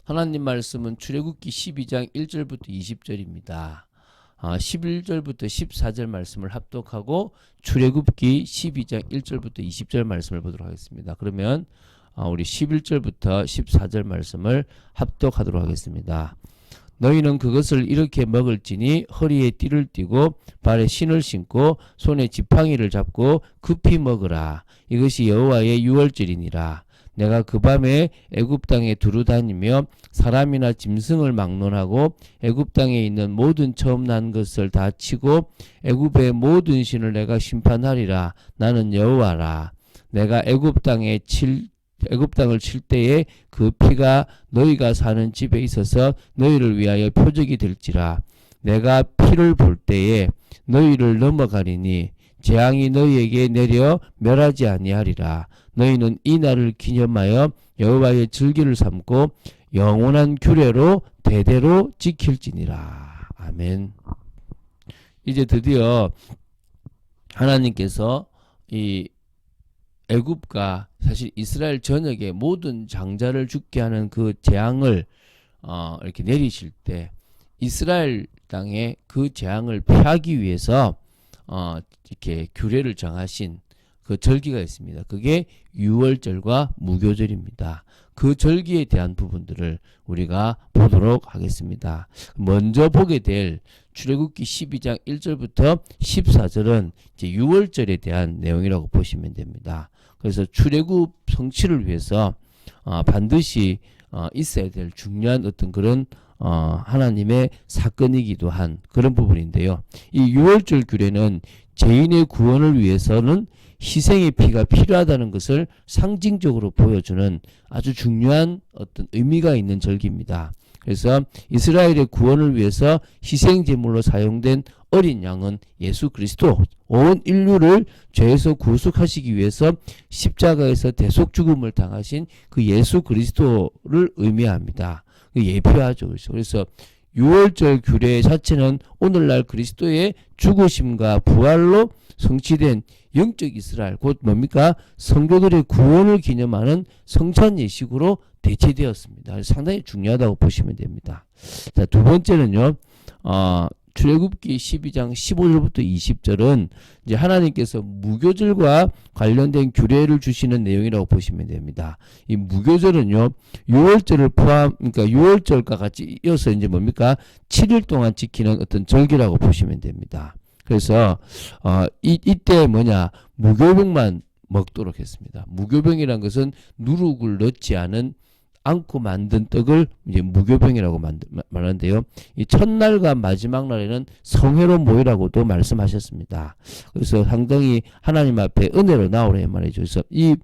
하나님 말씀은 출애굽기 12장 1절부터 20절입니다. 11절부터 14절 말씀을 합독하고 출애굽기 12장 1절부터 20절 말씀을 보도록 하겠습니다. 그러면 우리 11절부터 14절 말씀을 합독하도록 하겠습니다. 너희는 그것을 이렇게 먹을지니 허리에 띠를 띠고 발에 신을 신고 손에 지팡이를 잡고 급히 먹으라. 이것이 여호와의 유월절이니라. 내가 그 밤에 애굽 땅에 두루 다니며 사람이나 짐승을 막론하고 애굽 땅에 있는 모든 처음 난 것을 다 치고 애굽의 모든 신을 내가 심판하리라. 나는 여호와라. 내가 애굽 땅을 칠 때에 그 피가 너희가 사는 집에 있어서 너희를 위하여 표적이 될지라. 내가 피를 볼 때에 너희를 넘어가리니 재앙이 너희에게 내려 멸하지 아니하리라. 너희는 이 날을 기념하여 여호와의 절기를 삼고 영원한 규례로 대대로 지킬지니라. 아멘. 이제 드디어 하나님께서 이 애굽과 사실 이스라엘 전역의 모든 장자를 죽게 하는 그 재앙을 이렇게 내리실 때 이스라엘 땅에 그 재앙을 피하기 위해서 이렇게 규례를 정하신 그 절기가 있습니다. 그게 유월절과 무교절입니다. 그 절기에 대한 부분들을 우리가 보도록 하겠습니다. 먼저 보게 될 출애굽기 12장 1절부터 14절은 이제 유월절에 대한 내용이라고 보시면 됩니다. 그래서 출애굽 성취를 위해서 반드시 있어야 될 중요한 어떤 그런 하나님의 사건이기도 한 그런 부분인데요. 이 유월절 규례는 죄인의 구원을 위해서는 희생의 피가 필요하다는 것을 상징적으로 보여주는 아주 중요한 어떤 의미가 있는 절기입니다. 그래서 이스라엘의 구원을 위해서 희생제물로 사용된 어린 양은 예수 그리스도, 온 인류를 죄에서 구속하시기 위해서 십자가에서 대속 죽음을 당하신 그 예수 그리스도를 의미합니다. 예표하죠. 그래서 유월절 규례 자체는 오늘날 그리스도의 죽으심과 부활로 성취된 영적 이스라엘, 곧 뭡니까? 성도들의 구원을 기념하는 성찬 예식으로 대체되었습니다. 상당히 중요하다고 보시면 됩니다. 자, 두 번째는요, 출애굽기 12장 15절부터 20절은 이제 하나님께서 무교절과 관련된 규례를 주시는 내용이라고 보시면 됩니다. 이 무교절은요, 유월절을 그러니까 유월절과 같이 이어서 이제 뭡니까? 7일 동안 지키는 어떤 절기라고 보시면 됩니다. 그래서 이때 뭐냐? 무교병만 먹도록 했습니다. 무교병이란 것은 누룩을 넣지 않고 만든 떡을 이제 무교병이라고 말하는데요. 이 첫날과 마지막 날에는 성회로 모이라고도 말씀하셨습니다. 그래서 상당히 하나님 앞에 은혜로 나오라 말이죠. 그래서 이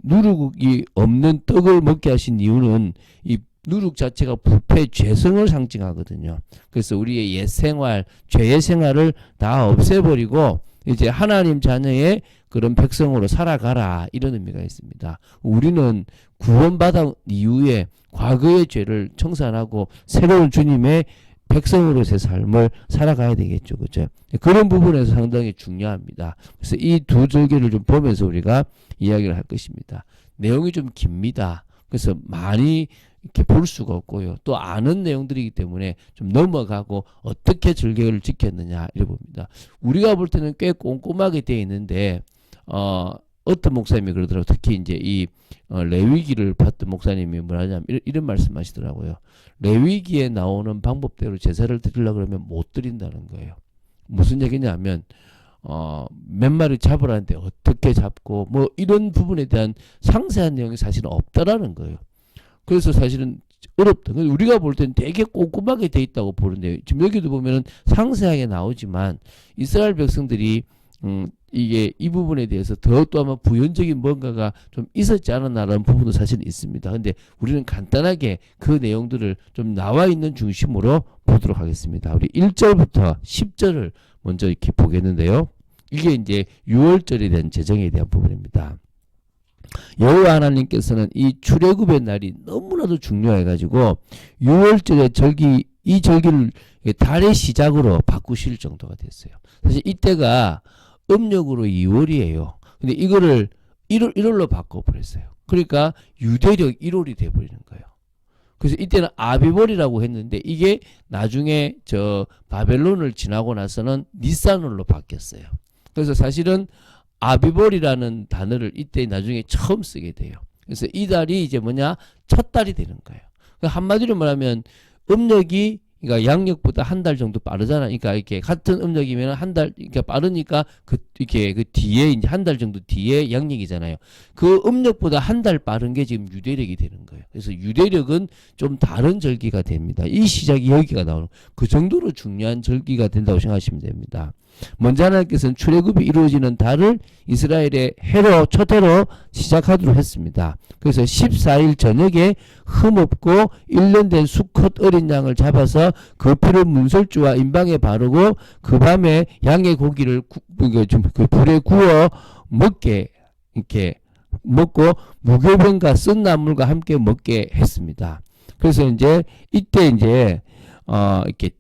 누룩이 없는 떡을 먹게 하신 이유는 이 누룩 자체가 부패 죄성을 상징하거든요. 그래서 우리의 옛 생활, 죄의 생활을 다 없애버리고 이제 하나님 자녀의 그런 백성으로 살아가라, 이런 의미가 있습니다. 우리는 구원받은 이후에 과거의 죄를 청산하고 새로운 주님의 백성으로서의 삶을 살아가야 되겠죠. 그죠? 그런 부분에서 상당히 중요합니다. 그래서 이 두 절기를 좀 보면서 우리가 이야기를 할 것입니다. 내용이 좀 깁니다. 그래서 많이 이렇게 볼 수가 없고요. 또 아는 내용들이기 때문에 좀 넘어가고 어떻게 절개를 지켰느냐 이래 봅니다. 우리가 볼 때는 꽤 꼼꼼하게 되어 있는데 어떤 목사님이 그러더라고요. 특히 이제 이 레위기를 봤던 목사님이 뭐라냐면 이런 말씀하시더라고요. 레위기에 나오는 방법대로 제사를 드리려고 그러면 못 드린다는 거예요. 무슨 얘기냐면 몇 마리 잡으라는데 어떻게 잡고 뭐 이런 부분에 대한 상세한 내용이 사실은 없다라는 거예요. 그래서 사실은 어렵다. 우리가 볼 때는 되게 꼼꼼하게 돼 있다고 보는데 지금 여기도 보면은 상세하게 나오지만 이스라엘 백성들이 이게 이 부분에 대해서 더 또 아마 부연적인 뭔가가 좀 있었지 않았나라는 부분도 사실 있습니다. 근데 우리는 간단하게 그 내용들을 좀 나와 있는 중심으로 보도록 하겠습니다. 우리 1절부터 10절을 먼저 이렇게 보겠는데요. 이게 이제 유월절에 대한 제정에 대한 부분입니다. 여호와 하나님께서는 이 출애굽의 날이 너무나도 중요해가지고 유월절의 절기, 이 절기를 달의 시작으로 바꾸실 정도가 됐어요. 사실 이때가 음력으로 2월이에요. 근데 이거를 1월로 바꿔버렸어요. 그러니까 유대력 1월이 돼버리는 거예요. 그래서 이때는 아비볼이라고 했는데 이게 나중에 저 바벨론을 지나고 나서는 니산월로 바뀌었어요. 그래서 사실은 아비볼이라는 단어를 이때 나중에 처음 쓰게 돼요. 그래서 이 달이 이제 뭐냐? 첫 달이 되는 거예요. 그러니까 한마디로 말하면 음력이 그러니까 양력보다 한 달 정도 빠르잖아. 그러니까 이렇게 같은 음력이면 한 달, 그러니까 빠르니까 이렇게 그 뒤에 이제 한 달 정도 뒤에 양력이잖아요. 그 음력보다 한 달 빠른 게 지금 유대력이 되는 거예요. 그래서 유대력은 좀 다른 절기가 됩니다. 이 시작이 여기가 나오는 그 정도로 중요한 절기가 된다고 생각하시면 됩니다. 먼저 하나님께서는 출애굽이 이루어지는 달을 이스라엘의 해로 첫 해로 시작하도록 했습니다. 그래서 14일 저녁에 흠없고 1년 된 수컷 어린 양을 잡아서 그 피를 문설주와 인방에 바르고 그 밤에 양의 고기를 그 불에 구워 먹게 이렇게 먹고 무교병과 쓴 나물과 함께 먹게 했습니다. 그래서 이제 이때 이제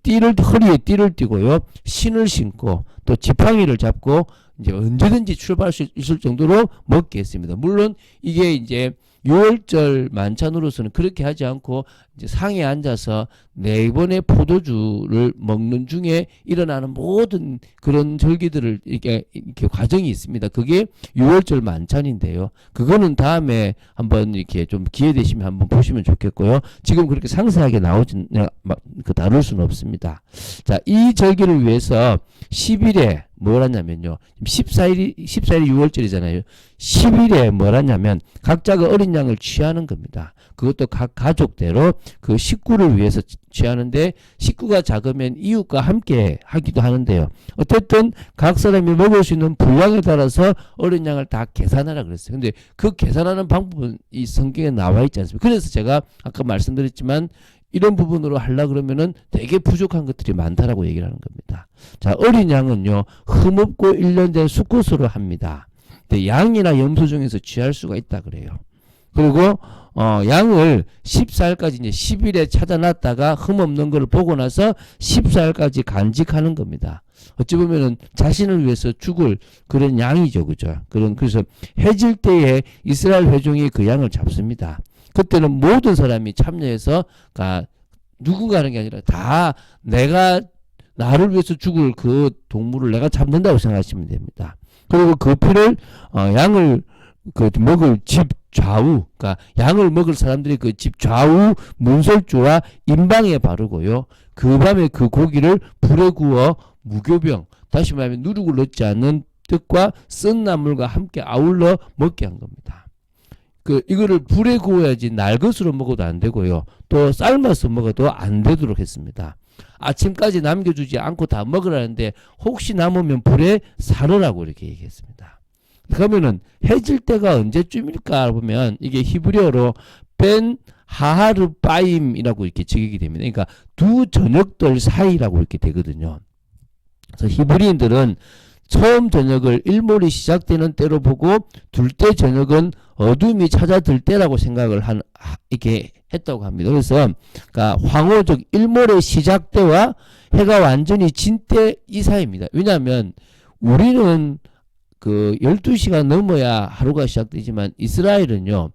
이렇게 허리에 띠를 띠고요. 신을 신고 또 지팡이를 잡고 이제 언제든지 출발할 수 있을 정도로 먹게 했습니다. 물론 이게 이제 6월절 만찬으로서는 그렇게 하지 않고 이제 상에 앉아서 4번의 포도주를 먹는 중에 일어나는 모든 그런 절기들을 이렇게 과정이 있습니다. 그게 6월절 만찬인데요. 그거는 다음에 한번 이렇게 좀 기회 되시면 한번 보시면 좋겠고요. 지금 그렇게 상세하게 다룰 수는 없습니다. 자, 이 절기를 위해서 10일에 뭘 하냐면요. 14일이 6월절이잖아요. 10일에 뭘 하냐면 각자가 어린 양을 취하는 겁니다. 그것도 각 가족대로 그 식구를 위해서 취하는데 식구가 작으면 이웃과 함께 하기도 하는데요. 어쨌든 각 사람이 먹을 수 있는 분량에 따라서 어린 양을 다 계산하라 그랬어요. 근데 그 계산하는 방법은 이 성경에 나와 있지 않습니까? 그래서 제가 아까 말씀드렸지만 이런 부분으로 하려 그러면은 되게 부족한 것들이 많다라고 얘기를 하는 겁니다. 자, 어린 양은요, 흠없고 1년 된 수컷으로 합니다. 근데 양이나 염소 중에서 취할 수가 있다 그래요. 그리고 양을 14일까지 이제 10일에 찾아놨다가 흠없는 걸 보고 나서 14일까지 간직하는 겁니다. 어찌 보면은 자신을 위해서 죽을 그런 양이죠, 그죠? 그래서 해질 때에 이스라엘 회중이 그 양을 잡습니다. 그때는 모든 사람이 참여해서 누군가 하는 게 아니라 다 내가 나를 위해서 죽을 그 동물을 내가 잡는다고 생각하시면 됩니다. 그리고 그 피를 양을 먹을 집 좌우, 그러니까 양을 먹을 사람들이 그 집 좌우 문설주와 인방에 바르고요. 그 밤에 그 고기를 불에 구워 무교병, 다시 말하면 누룩을 넣지 않는 뜻과 쓴 나물과 함께 아울러 먹게 한 겁니다. 이거를 불에 구워야지 날 것으로 먹어도 안 되고요. 또 삶아서 먹어도 안 되도록 했습니다. 아침까지 남겨주지 않고 다 먹으라는데 혹시 남으면 불에 사르라고 이렇게 얘기했습니다. 그러면은 해질 때가 언제쯤일까 보면 이게 히브리어로 벤 하하르 바임이라고 이렇게 적용이 됩니다. 그러니까 두 저녁들 사이라고 이렇게 되거든요. 그래서 히브리인들은 처음 저녁을 일몰이 시작되는 때로 보고 둘째 저녁은 어둠이 찾아들 때라고 생각을 이렇게 했다고 합니다. 그래서 그러니까 황호적 일몰의 시작 때와 해가 완전히 진 때 이 사이입니다. 왜냐하면 우리는 그 12시가 넘어야 하루가 시작되지만 이스라엘은요,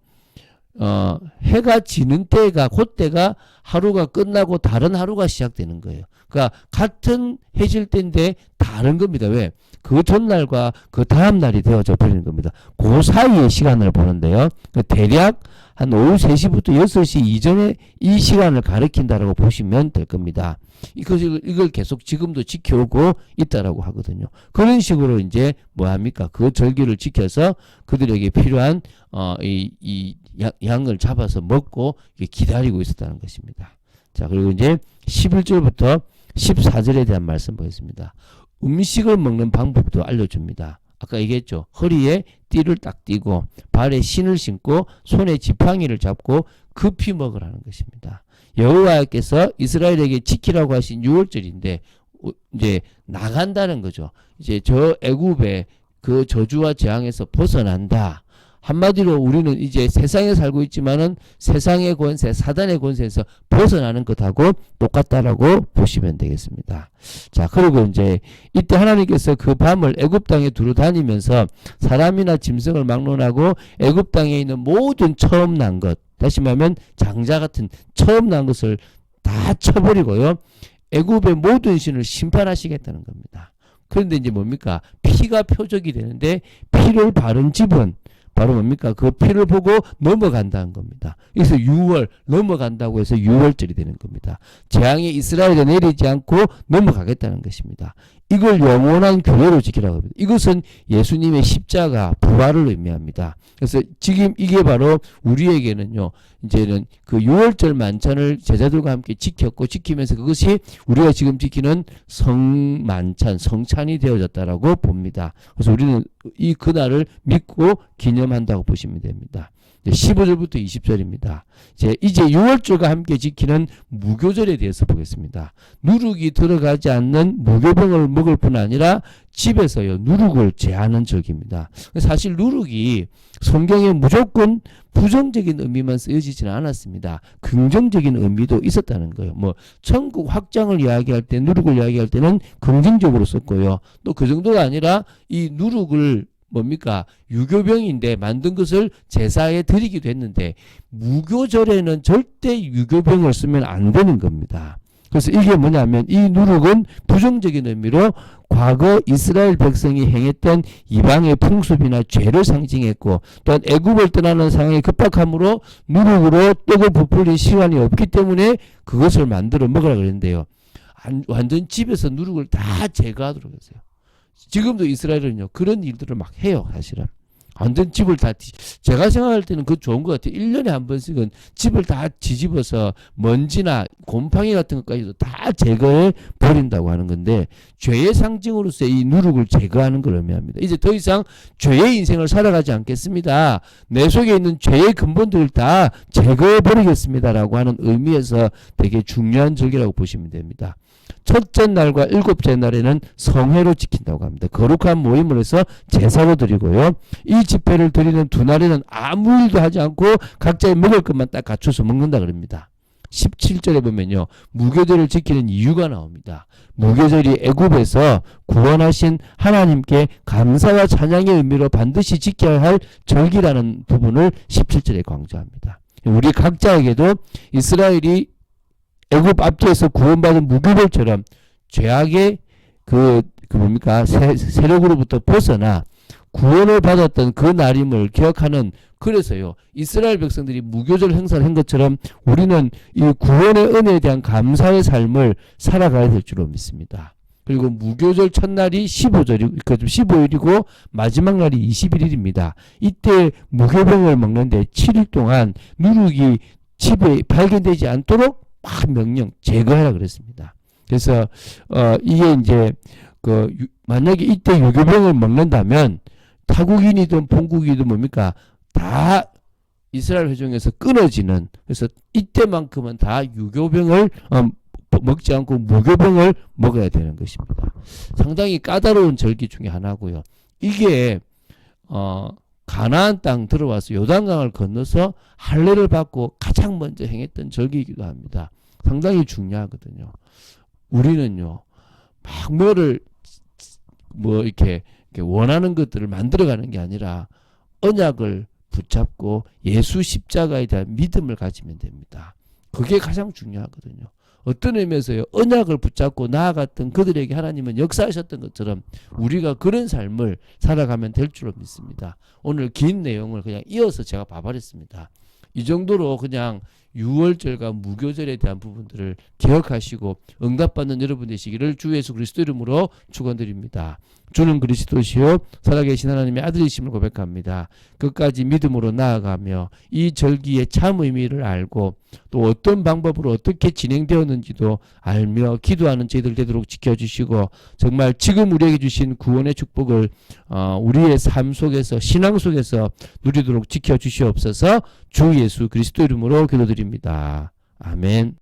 해가 지는 때가 그때가 하루가 끝나고 다른 하루가 시작되는 거예요. 그러니까 같은 해질 때인데 다른 겁니다. 왜? 그 전날과 그 다음 날이 되어져 버리는 겁니다. 그 사이의 시간을 보는데요. 대략 한 오후 3시부터 6시 이전에 이 시간을 가리킨다라고 보시면 될 겁니다. 이걸 계속 지금도 지켜오고 있다라고 하거든요. 그런 식으로 이제 뭐 합니까? 그 절기를 지켜서 그들에게 필요한 이 양을 잡아서 먹고 기다리고 있었다는 것입니다. 자, 그리고 이제 11절부터 14절에 대한 말씀 보겠습니다. 음식을 먹는 방법도 알려줍니다. 아까 얘기했죠. 허리에 띠를 딱 띠고 발에 신을 신고 손에 지팡이를 잡고 급히 먹으라는 것입니다. 여호와께서 이스라엘에게 지키라고 하신 6월절인데 이제 나간다는 거죠. 이제 저 애굽의 그 저주와 재앙에서 벗어난다 한마디로 우리는 이제 세상에 살고 있지만은 세상의 권세, 사단의 권세에서 벗어나는 것하고 똑같다라고 보시면 되겠습니다. 자, 그리고 이제 이때 하나님께서 그 밤을 애굽 땅에 두루 다니면서 사람이나 짐승을 막론하고 애굽 땅에 있는 모든 처음 난 것, 다시 말하면 장자 같은 처음 난 것을 다 쳐버리고요. 애굽의 모든 신을 심판하시겠다는 겁니다. 그런데 이제 뭡니까? 피가 표적이 되는데 피를 바른 집은 바로 뭡니까? 그 피를 보고 넘어간다는 겁니다. 그래서 6월 넘어간다고 해서 6월절이 되는 겁니다. 재앙이 이스라엘에 내리지 않고 넘어가겠다는 것입니다. 이걸 영원한 교회로 지키라고 합니다. 이것은 예수님의 십자가 부활을 의미합니다. 그래서 지금 이게 바로 우리에게는요, 이제는 그 6월절 만찬을 제자들과 함께 지켰고 지키면서 그것이 우리가 지금 지키는 성만찬, 성찬이 되어졌다라고 봅니다. 그래서 우리는 이 그날을 믿고 기념한다고 보시면 됩니다. 15절부터 20절입니다. 이제 6월절과 함께 지키는 무교절에 대해서 보겠습니다. 누룩이 들어가지 않는 무교병을 먹을 뿐 아니라 집에서요 누룩을 제하는 절기입니다. 사실 누룩이 성경에 무조건 부정적인 의미만 쓰여지지는 않았습니다. 긍정적인 의미도 있었다는 거예요. 뭐 천국 확장을 이야기할 때 누룩을 이야기할 때는 긍정적으로 썼고요. 또 그 정도가 아니라 이 누룩을 뭡니까? 유교병인데 만든 것을 제사에 드리기도 했는데 무교절에는 절대 유교병을 쓰면 안 되는 겁니다. 그래서 이게 뭐냐면 이 누룩은 부정적인 의미로 과거 이스라엘 백성이 행했던 이방의 풍습이나 죄를 상징했고 또한 애굽을 떠나는 상황이 급박함으로 누룩으로 떡을 부풀릴 시간이 없기 때문에 그것을 만들어 먹으라 그랬는데요. 완전 집에서 누룩을 다 제거하도록 했어요. 지금도 이스라엘은요 그런 일들을 막 해요. 사실은 완전 집을 다 제가 생각할 때는 그거 좋은 것 같아요. 1년에 한 번씩은 집을 다 뒤집어서 먼지나 곰팡이 같은 것까지도 다 제거해 버린다고 하는 건데 죄의 상징으로서 이 누룩을 제거하는 걸 의미합니다. 이제 더 이상 죄의 인생을 살아가지 않겠습니다. 내 속에 있는 죄의 근본들을 다 제거해 버리겠습니다라고 하는 의미에서 되게 중요한 절기라고 보시면 됩니다. 첫째 날과 일곱째 날에는 성회로 지킨다고 합니다. 거룩한 모임을 해서 제사로 드리고요. 이 집회를 드리는 두 날에는 아무 일도 하지 않고 각자의 먹을 것만 딱 갖춰서 먹는다 그럽니다. 17절에 보면요. 무교절을 지키는 이유가 나옵니다. 무교절이 애굽에서 구원하신 하나님께 감사와 찬양의 의미로 반드시 지켜야 할 절기라는 부분을 17절에 강조합니다. 우리 각자에게도 이스라엘이 애굽 압제에서 구원받은 무교절처럼 죄악의 뭡니까 세력으로부터 벗어나 구원을 받았던 그 날임을 기억하는 그래서요 이스라엘 백성들이 무교절 행사를 한 것처럼 우리는 이 구원의 은혜에 대한 감사의 삶을 살아가야 될 줄로 믿습니다. 그리고 무교절 첫날이 15일이고 마지막 날이 21일입니다. 이때 무교병을 먹는데 7일 동안 누룩이 집에 발견되지 않도록 명령 제거하라 그랬습니다. 그래서 이게 이제 만약에 이때 유교병을 먹는다면 타국인이든 본국이든 뭡니까 다 이스라엘 회중에서 끊어지는 그래서 이때만큼은 다 유교병을 먹지 않고 무교병을 먹어야 되는 것입니다. 상당히 까다로운 절기 중에 하나고요. 이게 가나안 땅 들어와서 요단강을 건너서 할례를 받고 가장 먼저 행했던 절기이기도 합니다. 상당히 중요하거든요. 우리는요, 막 이렇게 원하는 것들을 만들어가는 게 아니라 언약을 붙잡고 예수 십자가에 대한 믿음을 가지면 됩니다. 그게 가장 중요하거든요. 어떤 의미에서요, 언약을 붙잡고 나아갔던 그들에게 하나님은 역사하셨던 것처럼 우리가 그런 삶을 살아가면 될 줄로 믿습니다. 오늘 긴 내용을 그냥 이어서 제가 봐버렸습니다. 이 정도로 그냥 6월절과 무교절에 대한 부분들을 기억하시고 응답받는 여러분 되시기를 주 예수 그리스도 이름으로 축원드립니다. 주는 그리스도시요 살아계신 하나님의 아들이심을 고백합니다. 끝까지 믿음으로 나아가며 이 절기의 참 의미를 알고 또 어떤 방법으로 어떻게 진행되었는지도 알며 기도하는 저희들 되도록 지켜주시고 정말 지금 우리에게 주신 구원의 축복을 우리의 삶 속에서 신앙 속에서 누리도록 지켜주시옵소서. 주 예수 그리스도 이름으로 기도드립니다. 아멘.